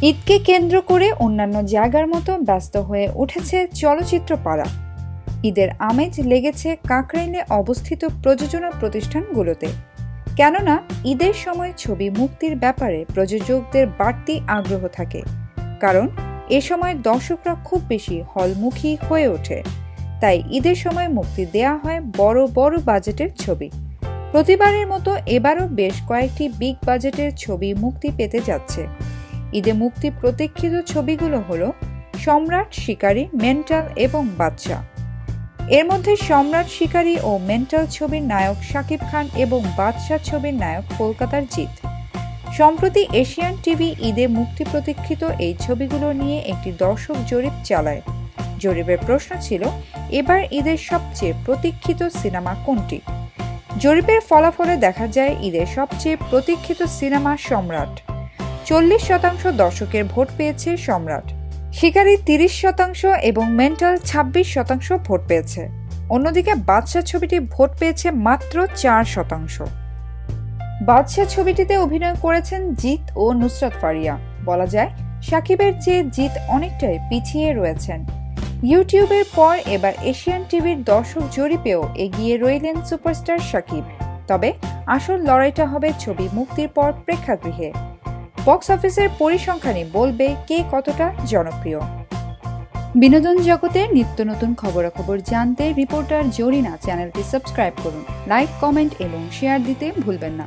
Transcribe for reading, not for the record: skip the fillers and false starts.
ঈদকে কেন্দ্র করে অন্যান্য জায়গার মতো ব্যস্ত হয়ে উঠেছে চলচ্চিত্র পাড়া। ঈদের আমেজ লেগেছে কাকরাইলে অবস্থিত প্রযোজনা প্রতিষ্ঠানগুলোতে। কেননা ঈদের সময় ছবি মুক্তির ব্যাপারে প্রযোজকদের বাড়তি আগ্রহ থাকে, কারণ এ সময় দর্শকরা খুব বেশি হলমুখী হয়ে ওঠে। তাই ঈদের সময় মুক্তি দেয়া হয় বড় বড় বাজেটের ছবি। প্রতিবারের মতো এবারও বেশ কয়েকটি বিগ বাজেটের ছবি মুক্তি পেতে যাচ্ছে। ঈদে মুক্তি প্রতীক্ষিত ছবিগুলো হলো সম্রাট, শিকারী, মেন্টাল এবং বাদশা। এর মধ্যে সম্রাট, শিকারী ও মেন্টাল ছবির নায়ক শাকিব খান এবং বাদশা ছবির নায়ক কলকাতার জিৎ। সম্প্রতি এশিয়ান টিভি ঈদে মুক্তি প্রতীক্ষিত এই ছবিগুলো নিয়ে একটি দর্শক জরিপ চালায়। জরিপের প্রশ্ন ছিল, এবার ঈদের সবচেয়ে প্রতীক্ষিত সিনেমা কোনটি? জরিপের ফলাফলে দেখা যায় ঈদের সবচেয়ে প্রতীক্ষিত সিনেমা সম্রাট। 40% দর্শকের ভোট পেয়েছে সম্রাট, শিকারী 30% এবং মেন্টাল 26% ভোট পেয়েছে। অন্যদিকে বাদশা ছবিটি ভোট পেয়েছে মাত্র 4%। বাদশা ছবিটিতে অভিনয় করেছেন জিৎ ও নুসরাত ফারিয়া। বলা যায় শাকিবের চেয়ে জিৎ অনেকটাই পিছিয়ে রয়েছেন। ইউটিউবের পর এবার এশিয়ান টিভির দর্শক জরিপেও এগিয়ে রইলেন সুপারস্টার শাকিব। তবে আসল লড়াইটা হবে ছবি মুক্তির পর প্রেক্ষাগৃহে। বক্স অফিসের পরিসংখ্যানই বলবে কে কতটা জনপ্রিয়। বিনোদন জগতের নিত্য নতুন খবরাখবর জানতে রিপোর্টার জরিনা চ্যানেলটি সাবস্ক্রাইব করুন। লাইক, কমেন্ট এবং শেয়ার দিতে ভুলবেন না।